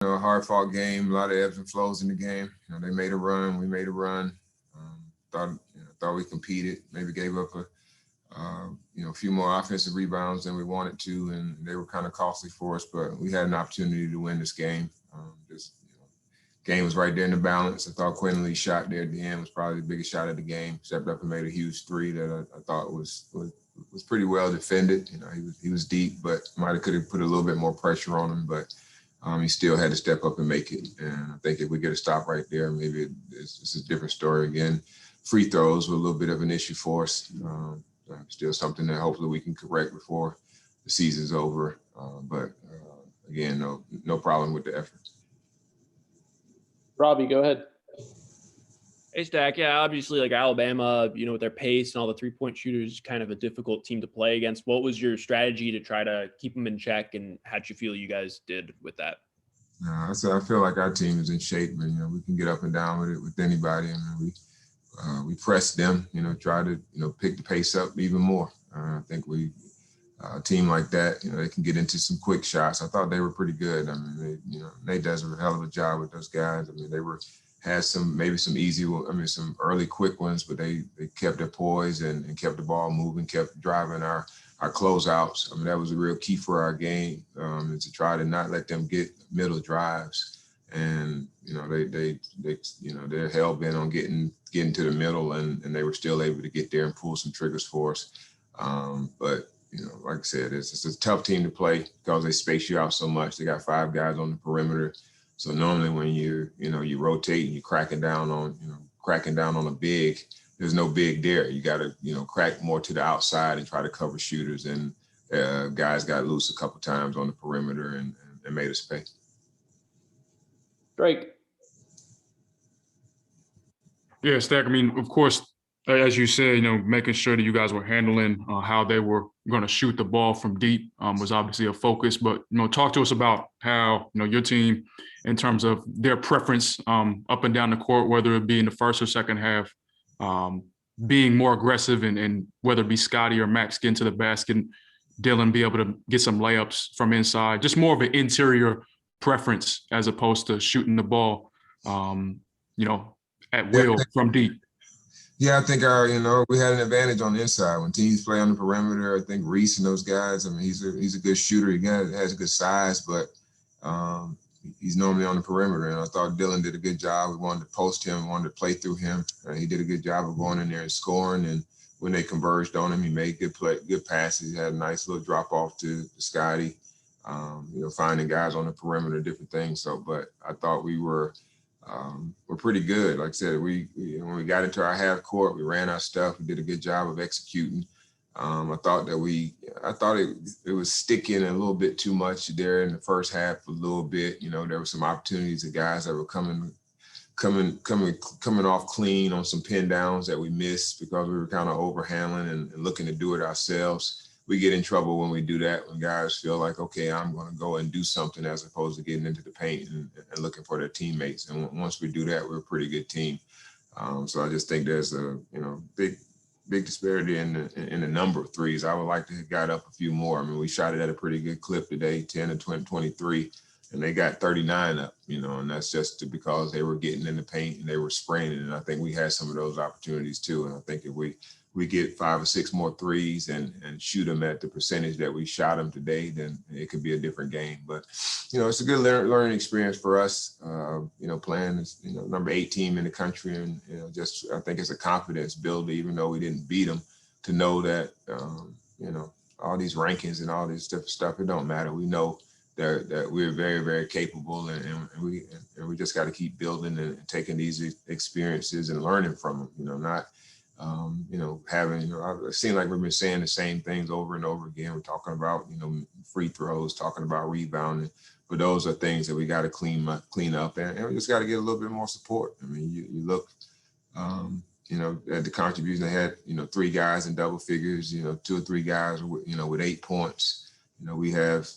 A hard-fought game, a lot of ebbs and flows in the game. They made a run, we made a run. Thought we competed. Maybe gave up a few more offensive rebounds than we wanted to, and they were kind of costly for us. But we had an opportunity to win this game. Game was right there in the balance. I thought Quinn Lee's shot there at the end was probably the biggest shot of the game. Stepped up and made a huge three that I thought was pretty well defended. He was deep, but could have put a little bit more pressure on him, but he still had to step up and make it. And I think if we get a stop right there, maybe it's a different story again. Free throws were a little bit of an issue for us. Still something that hopefully we can correct before the season's over. But again, no problem with the effort. Robbie, go ahead. Hey, Stack. Yeah, obviously, like Alabama, with their pace and all the three-point shooters, kind of a difficult team to play against. What was your strategy to try to keep them in check, and how'd you feel you guys did with that? I feel like our team is in shape, and we can get up and down with it with anybody. We press them, try to pick the pace up even more. I think a team like that, they can get into some quick shots. I thought they were pretty good. Nate does a hell of a job with those guys. Had some early quick ones, but they kept their poise and kept the ball moving, kept driving our closeouts. That was a real key for our game, and to try to not let them get middle drives. And they're hell bent on getting to the middle, and they were still able to get there and pull some triggers for us. But like I said, it's a tough team to play because they space you out so much. They got 5 guys on the perimeter. So normally when you rotate and you're cracking down on a big, there's no big there. You got to, crack more to the outside and try to cover shooters. And guys got loose a couple times on the perimeter and made us pay. Drake. Yeah, Stack. Of course, as you said, making sure that you guys were handling how they were going to shoot the ball from deep was obviously a focus. But, talk to us about how, your team, in terms of their preference up and down the court, whether it be in the first or second half, being more aggressive and whether it be Scotty or Max getting to the basket, Dylan be able to get some layups from inside, just more of an interior preference as opposed to shooting the ball, at will from deep. Yeah, I think we had an advantage on the inside when teams play on the perimeter. I think Reese and those guys. He's a good shooter. He has a good size, but he's normally on the perimeter. And I thought Dylan did a good job. We wanted to post him, wanted to play through him. He did a good job of going in there and scoring. And when they converged on him, he made good passes. He had a nice little drop off to Scotty. Finding guys on the perimeter, different things. So, but I thought we're pretty good. Like I said, when we got into our half court, we ran our stuff. We did a good job of executing. I thought it was sticking a little bit too much there in the first half a little bit. There were some opportunities of guys that were coming off clean on some pin downs that we missed because we were kind of overhandling and looking to do it ourselves. We get in trouble when we do that, when guys feel like, okay, I'm going to go and do something as opposed to getting into the paint and looking for their teammates. And once we do that, we're a pretty good team. So I just think there's a big disparity in the number of threes. I would like to have got up a few more. We shot it at a pretty good clip today, 10 and 23, and they got 39 up, and that's just because they were getting in the paint and they were spraying it. And I think we had some of those opportunities too. And I think if we get 5 or 6 more threes and shoot them at the percentage that we shot them today, then it could be a different game. But, it's a good learning experience for us, playing as, number 8 team in the country. And, I think it's a confidence builder, even though we didn't beat them, to know that, all these rankings and all this different stuff, it don't matter. We know that we're very, very capable and we just got to keep building and taking these experiences and learning from them, not it seems like we've been saying the same things over and over again. We're talking about, free throws, talking about rebounding, but those are things that we got to clean up and we just got to get a little bit more support. You look, at the contribution they had, 3 guys in double figures, 2 or 3 guys, with 8 points. We have,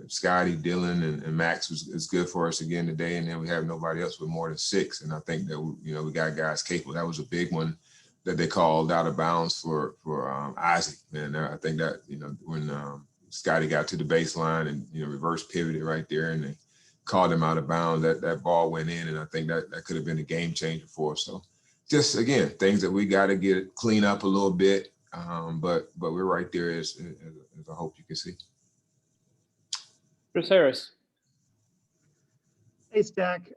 Scotty, Dylan, and Max is good for us again today. And then we have nobody else with more than 6. And I think that, we got guys capable. That was a big one that they called out of bounds for Isaac. And I think that, when Scotty got to the baseline and, reverse pivoted right there and they called him out of bounds. That ball went in, and I think that could have been a game changer for us. So just, again, things that we got to clean up a little bit. But we're right there as I hope you can see. Chris Harris. Hey, Stack.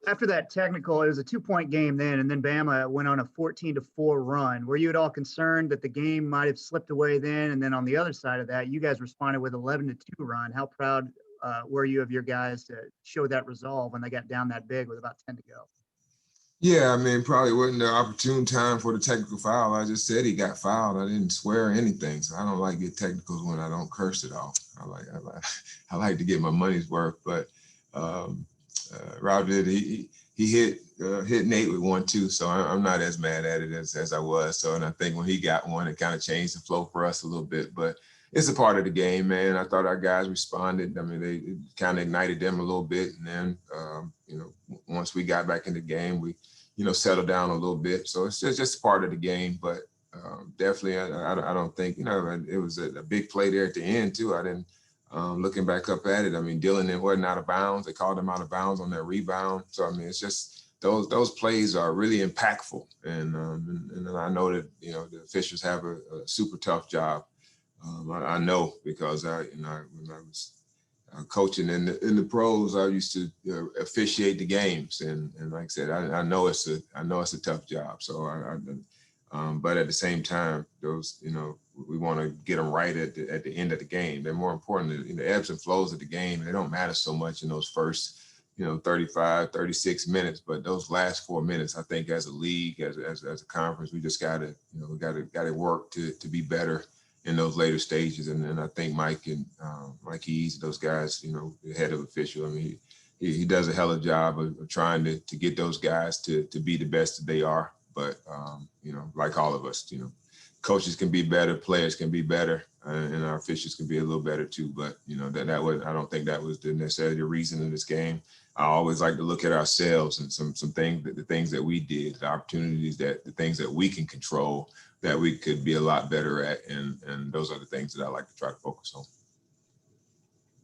After that technical, it was a 2-point game then, and then Bama went on a 14-4 run. Were you at all concerned that the game might have slipped away then? And then on the other side of that, you guys responded with 11-2 run. How proud were you of your guys to show that resolve when they got down that big with about 10 to go? Yeah, I mean, probably wasn't the opportune time for the technical foul. I just said he got fouled. I didn't swear or anything, so I don't like get technicals when I don't curse at all. I like to get my money's worth, but Rob did. He hit Nate with 1-2, so I'm not as mad at it as I was. So, and I think when he got one, it kind of changed the flow for us a little bit. But it's a part of the game, man. I thought our guys responded. I mean, it kind of ignited them a little bit, and then once we got back in the game, we settled down a little bit. So it's just part of the game. But definitely, I don't think it was a big play there at the end too. I didn't. Looking back up at it, I mean, Dylan wasn't out of bounds. They called him out of bounds on that rebound. So, I mean, it's just those plays are really impactful. And I know that, the officials have a super tough job. I know because when I was coaching in the pros, I used to officiate the games. And like I said, I know it's a tough job. So but at the same time, those, we want to get them right at the end of the game. They're more important in the ebbs and flows of the game. They don't matter so much in those first, 35, 36 minutes, but those last 4 minutes, I think as a league, as a conference, we just got to work to be better in those later stages. And I think Mike and Mike Eads, those guys, the head of official, I mean, he does a hell of a job of trying to get those guys to be the best that they are. But, like all of us, coaches can be better, players can be better, and our officials can be a little better too. But, that was, I don't think that was necessarily the reason in this game. I always like to look at ourselves and some things, the things that we did, the opportunities, the things that we can control that we could be a lot better at. And those are the things that I like to try to focus on.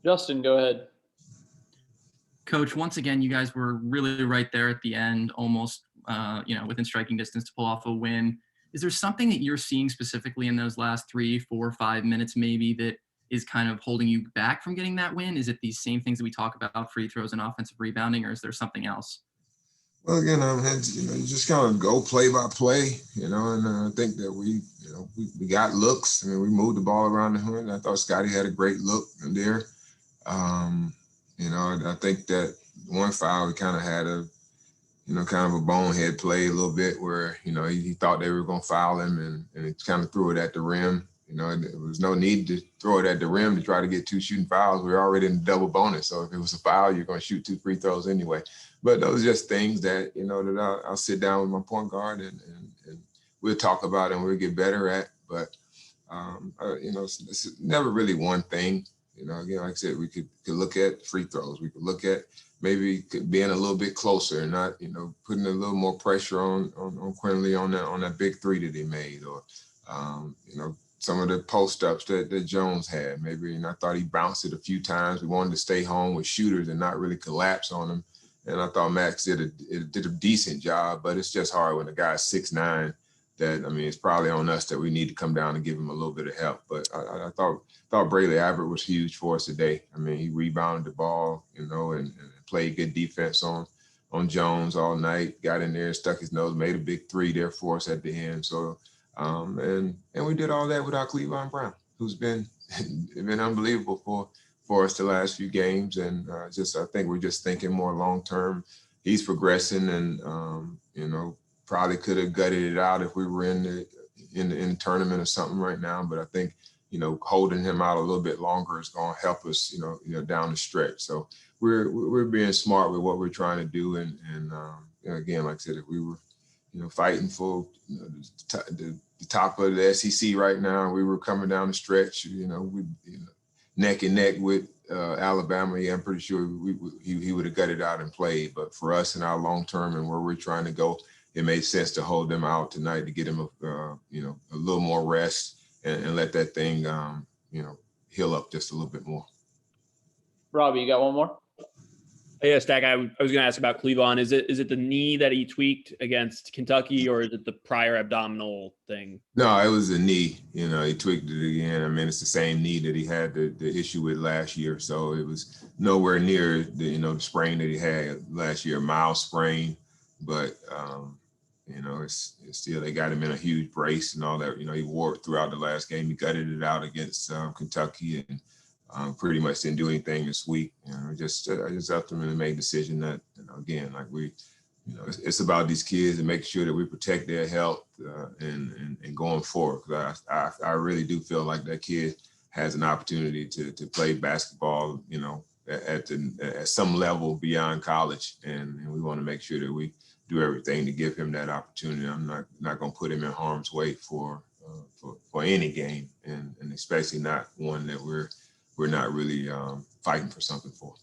Justin, go ahead. Coach, once again, you guys were really right there at the end, almost, within striking distance to pull off a win. Is there something that you're seeing specifically in those last 3, 4, 5 minutes maybe that is kind of holding you back from getting that win? Is it these same things that we talk about, free throws and offensive rebounding, or is there something else? Well, again, you just kind of go play by play, and I think that we got looks. I mean, we moved the ball around the horn. I thought Scotty had a great look there. I think that one foul, we kind of had kind of a bonehead play a little bit where, he thought they were going to foul him and he kind of threw it at the rim. There was no need to throw it at the rim to try to get 2 shooting fouls. We were already in the double bonus. So if it was a foul, you're going to shoot 2 free throws anyway. But those are just things that, that I'll sit down with my point guard and we'll talk about and we'll get better at. But, it's never really one thing. Again, like I said, we could look at free throws. We could look at maybe being a little bit closer and not, putting a little more pressure on Quinley on that big 3 that he made, or, some of the post ups that Jones had. Maybe, and I thought he bounced it a few times. We wanted to stay home with shooters and not really collapse on them. And I thought Max did a decent job, but it's just hard when a guy's 6'9". That, I mean, it's probably on us that we need to come down and give him a little bit of help. But I thought Braylon Abbott was huge for us today. I mean, he rebounded the ball, and played good defense on Jones all night, got in there, stuck his nose, made a big 3 there for us at the end. So, and we did all that without Cleveland Brown, who's been unbelievable for us the last few games. And I think we're just thinking more long-term. He's progressing and, probably could have gutted it out if we were in the tournament or something right now. But I think, holding him out a little bit longer is going to help us, down the stretch. So we're being smart with what we're trying to do. And again, like I said, if we were, fighting for the top of the SEC right now, we were coming down the stretch, neck and neck with Alabama. Yeah, I'm pretty sure he would have gutted out and played. But for us in our long term and where we're trying to go, it made sense to hold them out tonight to get him a little more rest and let that thing heal up just a little bit more. Robbie, you got one more? Yeah, Stack, I was going to ask about Cleavon. Is it the knee that he tweaked against Kentucky, or is it the prior abdominal thing? No, it was a knee. You know, he tweaked it again. I mean, it's the same knee that he had the issue with last year. So it was nowhere near the sprain that he had last year, mild sprain. But it's still, they got him in a huge brace and all that. You know, he wore it throughout the last game. He gutted it out against Kentucky and pretty much didn't do anything this week. You know, I just up to him to make a decision that, again, like it's about these kids and making sure that we protect their health and going forward. Because I really do feel like that kid has an opportunity to play basketball, at some level beyond college, and we want to make sure that we do everything to give him that opportunity. I'm not going to put him in harm's way for any game, and especially not one that we're not really fighting for something for.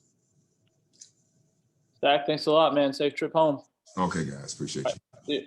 Stack, thanks a lot, man. Safe trip home. Okay, guys. Appreciate you. See you.